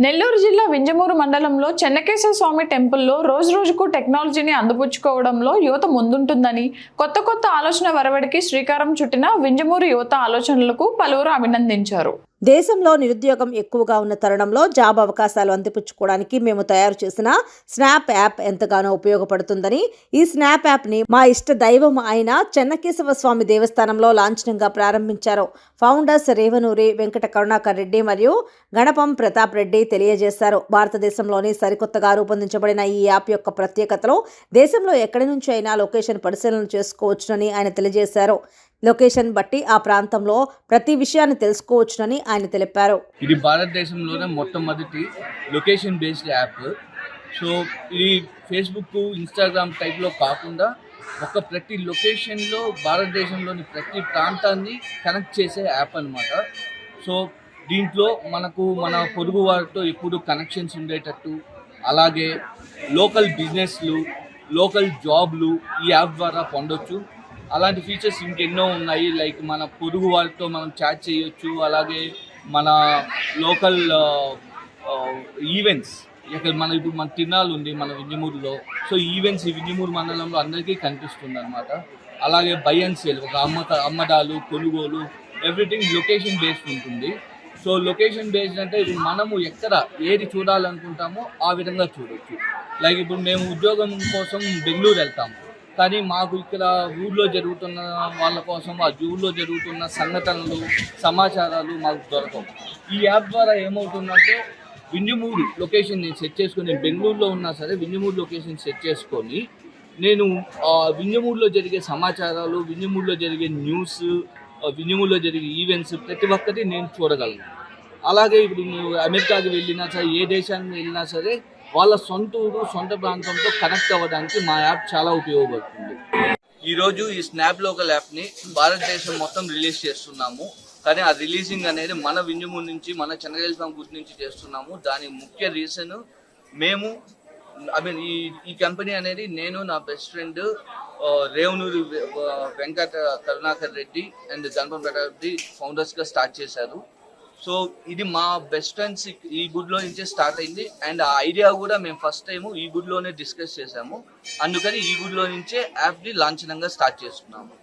నెల్లూరు జిల్లా వింజమూరు మండలంలో చెన్నకేశవ స్వామి టెంపుల్లో రోజుకు టెక్నాలజీని అందిపుచ్చుకోవడంలో యువత ముందుంటుందని కొత్త ఆలోచన వరవడికి శ్రీకారం చుట్టిన వింజమూరు యువత ఆలోచనలకు పలువురు అభినందించారు. దేశంలో నిరుద్యోగం ఎక్కువగా ఉన్న తరుణంలో జాబ్ అవకాశాలు అందిపుచ్చుకోవడానికి మేము తయారు చేసిన స్నాప్ యాప్ ఎంతగానో ఉపయోగపడుతుందని, ఈ స్నాప్ యాప్ని మా ఇష్ట దైవం అయిన చెన్నకేశవ స్వామి దేవస్థానంలో లాంఛనంగా ప్రారంభించారు. ఫౌండర్స్ రేవనూరి వెంకట కరుణాకర్ రెడ్డి మరియు గణపం ప్రతాప్ రెడ్డి తెలియజేశారు. భారతదేశంలోని సరికొత్తగా రూపొందించబడిన ఈ యాప్ యొక్క ప్రత్యేకతలో దేశంలో ఎక్కడి నుంచి అయినా లొకేషన్ పరిశీలన చేసుకోవచ్చునని ఆయన తెలియజేశారు. లొకేషన్ బట్టి ఆ ప్రాంతంలో ప్రతి విషయాన్ని తెలుసుకోవచ్చునని ఆయన తెలిపారు. ఇది భారతదేశంలోనే మొట్టమొదటి లొకేషన్ బేస్డ్ యాప్. సో ఇది ఫేస్బుక్, ఇన్స్టాగ్రామ్ టైప్లో కాకుండా ప్రతి లొకేషన్లో భారతదేశంలోని ప్రతి ప్రాంతాన్ని కనెక్ట్ చేసే యాప్ అన్నమాట. సో దీంట్లో మనకు మన పొరుగు వారితో ఎప్పుడు కనెక్షన్స్ ఉండేటట్టు, అలాగే లోకల్ బిజినెస్లు, లోకల్ జాబ్లు ఈ యాప్ ద్వారా పొందొచ్చు. అలాంటి ఫీచర్స్ ఇంకెన్నో ఉన్నాయి. లైక్ మన పొరుగు వారితో మనం చాట్ చేయొచ్చు. అలాగే మన లోకల్ ఈవెంట్స్, ఇక్కడ ఇప్పుడు మన తిరునాళ్ళు ఉంది మన వింజమూరులో. సో ఈవెంట్స్ ఈ వింజమూరు మండలంలో అందరికీ కనిపిస్తుంది అనమాట. అలాగే బై అండ్ సేల్, ఒక అమ్మడాలు, కొనుగోలు, ఎవ్రీథింగ్ లొకేషన్ బేస్డ్ ఉంటుంది. సో లొకేషన్ బేస్డ్ అంటే ఇప్పుడు మనము ఎక్కడ ఏది చూడాలనుకుంటామో ఆ విధంగా చూడవచ్చు. లైక్ ఇప్పుడు మేము ఉద్యోగం కోసం బెంగళూరు వెళ్తాము, కానీ మాకు ఇక్కడ ఊళ్ళో జరుగుతున్న వాళ్ళ కోసం ఆ ఊళ్ళో జరుగుతున్న సంఘటనలు, సమాచారాలు మాకు దొరకవు. ఈ యాప్ ద్వారా ఏమవుతుందంటే వింజమూరు లొకేషన్ నేను సెట్ చేసుకొని, నేను బెంగళూరులో ఉన్నా సరే వింజమూరు లొకేషన్ సెట్ చేసుకొని నేను వింజమూరులో జరిగే సమాచారాలు, వింజమూరులో జరిగే న్యూస్, వింజమూరులో జరిగే ఈవెంట్స్ ప్రతి ఒక్కటి నేను చూడగలను. అలాగే ఇప్పుడు నువ్వు అమెరికాకి వెళ్ళినా సరే, ఏ దేశానికి వెళ్ళినా సరే వాళ్ళ సొంత ఊరు, సొంత ప్రాంతంతో కనెక్ట్ అవ్వడానికి మా యాప్ చాలా ఉపయోగపడుతుంది. ఈరోజు ఈ స్నాప్ లోకల్ యాప్ని భారతదేశం మొత్తం రిలీజ్ చేస్తున్నాము. కానీ ఆ రిలీజింగ్ అనేది మన వింజమూరు నుంచి, మన చెన్నకేశవ స్వామి గుడి నుంచి చేస్తున్నాము. దానికి ముఖ్య రీజన్ మేము ఈ కంపెనీ అనేది నేను, నా best friend Revanuri Venkata Karunakar Reddy and Ganapam Pratap Reddy ఫౌండర్స్గా స్టార్ట్ చేశారు. సో ఇది మా బెస్ట్ ఫ్రెండ్స్ ఈ గుడిలో నుంచే స్టార్ట్ అయింది. అండ్ ఆ ఐడియా కూడా మేము ఫస్ట్ టైము ఈ గుడిలోనే డిస్కస్ చేసాము. అందుకని ఈ గుడిలో నుంచే యాప్ని లాంఛనంగా స్టార్ట్ చేసుకున్నాము.